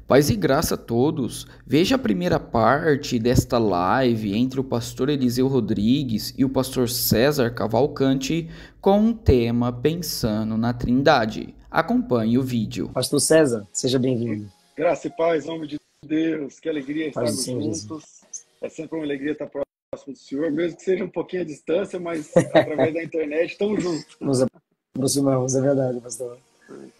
Paz e graça a todos. Veja a primeira parte desta live entre o pastor Eliseu Rodrigues e o pastor César Cavalcante com o tema Pensando na Trindade. Acompanhe o vídeo. Pastor César, seja bem-vindo. Graça e paz, em nome de Deus. Que alegria Paz do estarmos Senhor Jesus. juntos. É sempre uma alegria estar próximo do Senhor, mesmo que seja um pouquinho à distância, mas através da internet estamos juntos. Nos aproximamos, é verdade, pastor.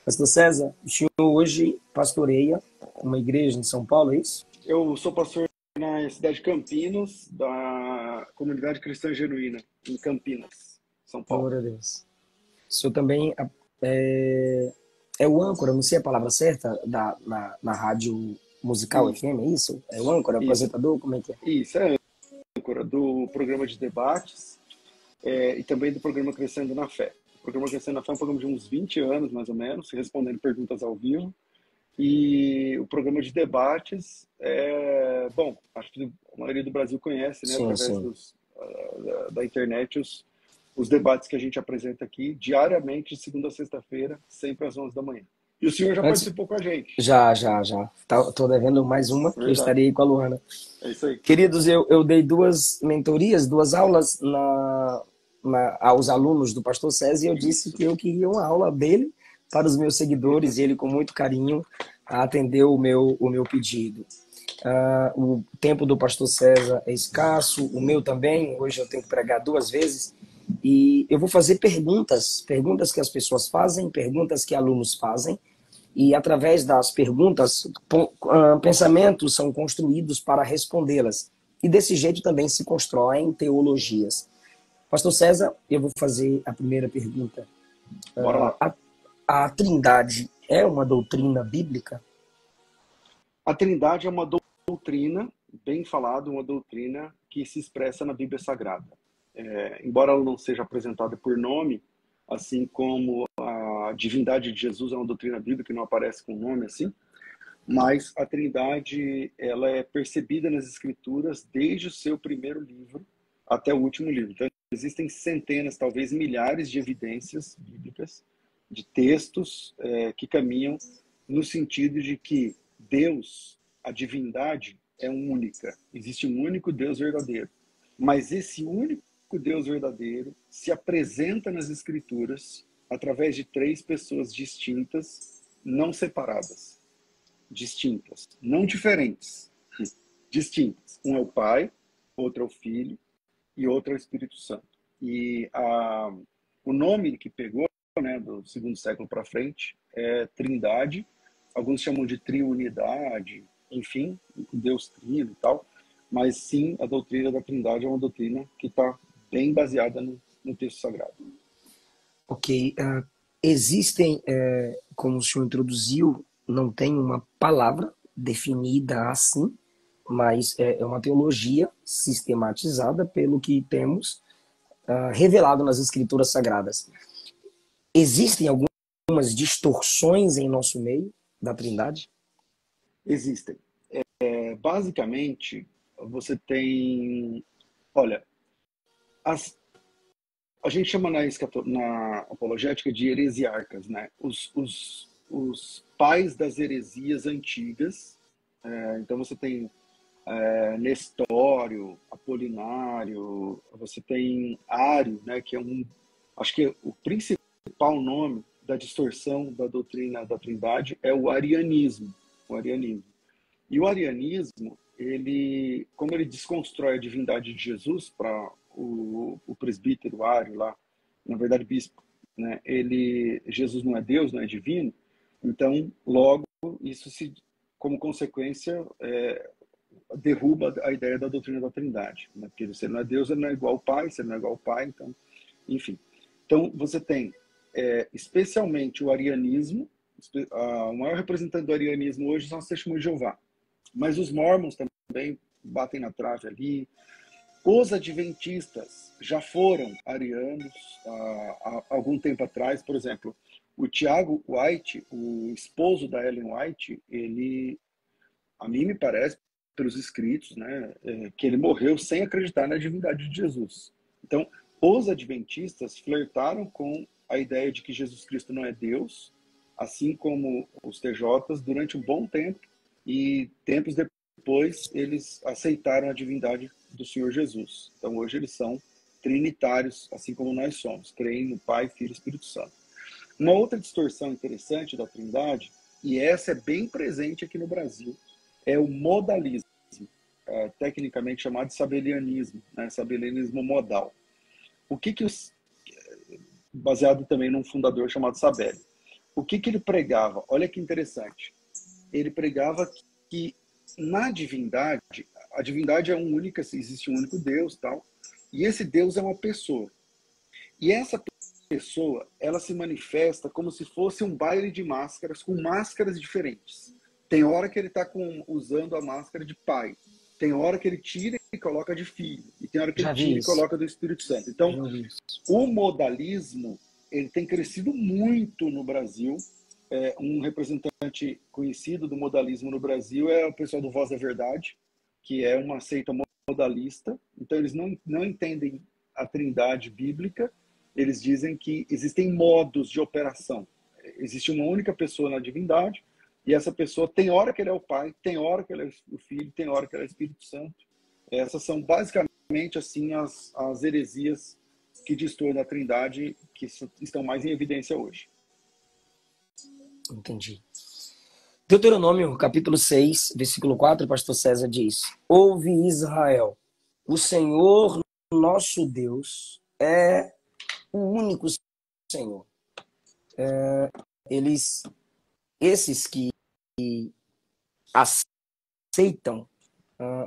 Pastor César, o senhor hoje pastoreia uma igreja em São Paulo, é isso? Eu sou pastor na cidade de Campinas, da Comunidade Cristã Genuína, em Campinas, São Paulo. Glória a Deus. O senhor também é o âncora, não sei a palavra certa, na rádio musical FM, é isso? É o âncora, apresentador, como é que é? Isso, é âncora do programa de debates e também do programa Crescendo na Fé. O programa Crescendo na Fé é um programa de uns 20 anos, mais ou menos, respondendo perguntas ao vivo. E o programa de debates, bom, acho que a maioria do Brasil conhece, né, Sim, através da internet, os debates que a gente apresenta aqui, diariamente, de segunda a sexta-feira, sempre às 11 da manhã. E o senhor já participou com a gente. Já. Estou devendo mais uma, que eu estarei com a Luana. É isso aí. Queridos, eu dei duas mentorias, duas aulas aos alunos do pastor César, e eu disse que eu queria uma aula dele para os meus seguidores, e ele, com muito carinho, atendeu o meu pedido. O tempo do pastor César é escasso, o meu também. Hoje eu tenho que pregar 2 vezes, e eu vou fazer perguntas que as pessoas fazem, perguntas que alunos fazem, e através das perguntas, pensamentos são construídos para respondê-las. E desse jeito também se constroem teologias. Pastor César, eu vou fazer a primeira pergunta. Bora lá. A Trindade é uma doutrina bíblica? A Trindade é uma doutrina, bem falado, uma doutrina que se expressa na Bíblia Sagrada. Embora ela não seja apresentada por nome, assim como a divindade de Jesus é uma doutrina bíblica que não aparece com nome assim, mas a Trindade, ela é percebida nas Escrituras desde o seu primeiro livro até o último livro. Então, existem centenas, talvez milhares de evidências bíblicas, de textos que caminham no sentido de que Deus, a divindade, é única. Existe um único Deus verdadeiro. Mas esse único Deus verdadeiro se apresenta nas Escrituras através de 3 pessoas distintas, não separadas. Distintas, não diferentes. Distintas. Um é o Pai, outro é o Filho e outro é o Espírito Santo. E o nome que pegou, né, do 2º século para frente, é Trindade. Alguns chamam de triunidade, enfim, Deus trino e tal. Mas sim, a doutrina da Trindade é uma doutrina que está bem baseada no texto sagrado. Ok. Existem, como o senhor introduziu, não tem uma palavra definida assim, mas é uma teologia sistematizada pelo que temos revelado nas Escrituras Sagradas. Existem algumas distorções em nosso meio da Trindade? Existem. Basicamente, você tem... Olha, a gente chama na apologética de heresiarcas, né? Os pais das heresias antigas. Então você tem Nestório, Apolinário, você tem Ário, né? Que é acho que o principal nome da distorção da doutrina da Trindade é o arianismo. E o arianismo, como ele desconstrói a divindade de Jesus para o presbítero Ário lá, na verdade bispo, né? Jesus não é Deus, não é divino, então logo isso como consequência derruba a ideia da doutrina da Trindade, né? Porque se ele não é Deus, ele não é igual ao Pai, se ele não é igual ao Pai, então, enfim. Então você tem especialmente o arianismo. O maior representante do arianismo hoje são as Testemunhas de Jeová, mas os mormons também batem na trave ali. Os adventistas já foram arianos há algum tempo atrás. Por exemplo, o Tiago White, o esposo da Ellen White, a mim me parece, pelos escritos, né, que ele morreu sem acreditar na divindade de Jesus. Então, os adventistas flertaram com a ideia de que Jesus Cristo não é Deus, assim como os TJs, durante um bom tempo, e tempos depois eles aceitaram a divindade do Senhor Jesus. Então hoje eles são trinitários, assim como nós somos, creem no Pai, Filho e Espírito Santo. Uma outra distorção interessante da Trindade, e essa é bem presente aqui no Brasil, é o modalismo, tecnicamente chamado de sabelianismo, né? Sabelianismo modal. O que baseado também num fundador chamado Sabelli. O que ele pregava? Olha que interessante. Ele pregava que na divindade, a divindade é única, existe um único Deus, tal, e esse Deus é uma pessoa. E essa pessoa, ela se manifesta como se fosse um baile de máscaras, com máscaras diferentes. Tem hora que ele está usando a máscara de pai, tem hora que ele tira e coloca de filho, e tem hora que ele tira e coloca do Espírito Santo. Então, o modalismo, ele tem crescido muito no Brasil. Um representante conhecido do modalismo no Brasil é o pessoal do Voz da Verdade, que é uma seita modalista. Então, eles não entendem a trindade bíblica. Eles dizem que existem modos de operação. Existe uma única pessoa na divindade, e essa pessoa tem hora que ele é o Pai, tem hora que ele é o Filho, tem hora que ele é o Espírito Santo. Essas são basicamente assim as heresias que distorcem a trindade, que estão mais em evidência hoje. Entendi. Deuteronômio, capítulo 6, versículo 4, o pastor César diz: Ouve Israel, o Senhor nosso Deus é o único Senhor. Esses que aceitam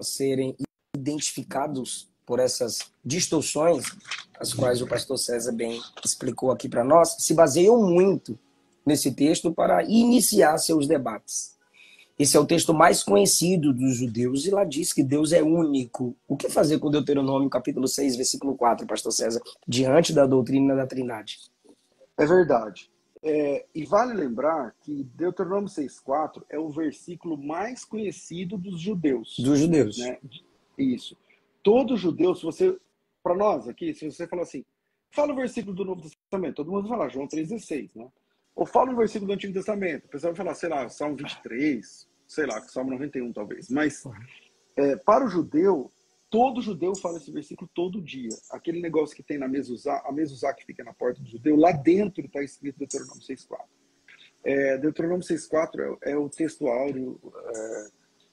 serem identificados por essas distorções, as quais o pastor César bem explicou aqui para nós, se baseiam muito nesse texto para iniciar seus debates. Esse é o texto mais conhecido dos judeus, e lá diz que Deus é único. O que fazer com Deuteronômio, capítulo 6, versículo 4, pastor César, diante da doutrina da Trindade? É verdade. E vale lembrar que Deuteronômio 6,4 é o versículo mais conhecido dos judeus. Dos judeus. Né? Isso. Todo judeu, se você, para nós aqui, se você falar assim, fala o versículo do Novo Testamento, todo mundo vai falar João 3,16, né? Ou fala um versículo do Antigo Testamento, o pessoal vai falar, sei lá, Salmo 23, sei lá, Salmo 91 talvez. Mas para o judeu, todo judeu fala esse versículo todo dia. Aquele negócio que tem na mezuzá, a mezuzá que fica na porta do judeu, lá dentro está escrito Deuteronômio 6,4. Deuteronômio 6,4 é o texto áureo.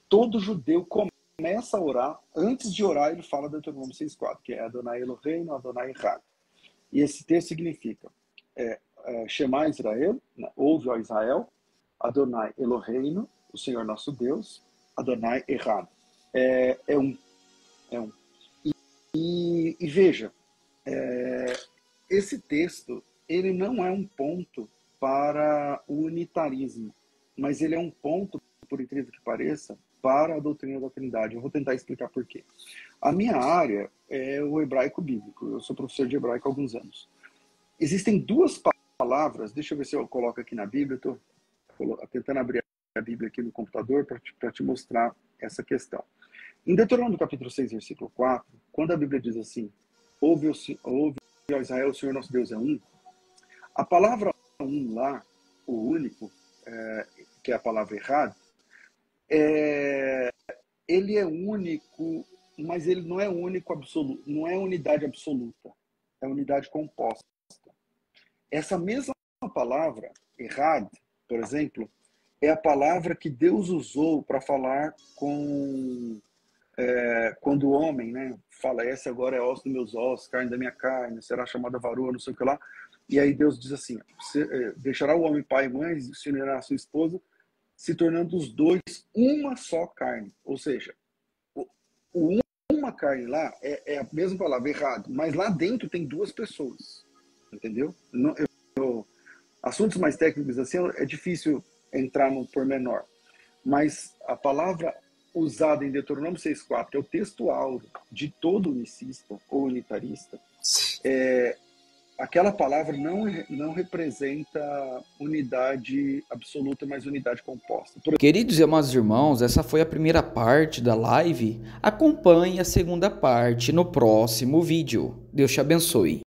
Todo judeu começa a orar, antes de orar ele fala Deuteronômio 6,4, que é Adonai Eloheinu, Adonai Echad. E esse texto significa... Shema Israel, ouve, ó Israel, Adonai Eloheinu, o Senhor nosso Deus, Adonai Echad. É um. E veja, esse texto, ele não é um ponto para o unitarismo, mas ele é um ponto, por incrível que pareça, para a doutrina da Trindade. Eu vou tentar explicar por quê. A minha área é o hebraico bíblico, eu sou professor de hebraico há alguns anos. Existem duas palavras, deixa eu ver se eu coloco aqui na Bíblia, eu estou tentando abrir a Bíblia aqui no computador para te mostrar essa questão. Em Deuteronômio capítulo 6, versículo 4, quando a Bíblia diz assim, ouve ó Israel, o Senhor nosso Deus é um, a palavra um lá, o único, que é a palavra errada, ele é único, mas ele não é único absoluto, não é unidade absoluta, é unidade composta. Essa mesma palavra, errad, por exemplo, é a palavra que Deus usou para falar quando o homem, né, fala, esse agora é osso dos meus ossos, carne da minha carne, será chamada varoa, não sei o que lá. E aí Deus diz assim, deixará o homem pai e mãe, se unirá a sua esposa, se tornando os dois uma só carne. Ou seja, uma carne lá é a mesma palavra, errado, mas lá dentro tem duas pessoas. Entendeu? Assuntos mais técnicos assim é difícil entrar no pormenor. Mas a palavra usada em Deuteronômio 6,4, que é o texto áureo de todo unicista ou unitarista, aquela palavra não representa unidade absoluta, mas unidade composta. Queridos e amados irmãos, essa foi a primeira parte da live. Acompanhe a segunda parte no próximo vídeo. Deus te abençoe.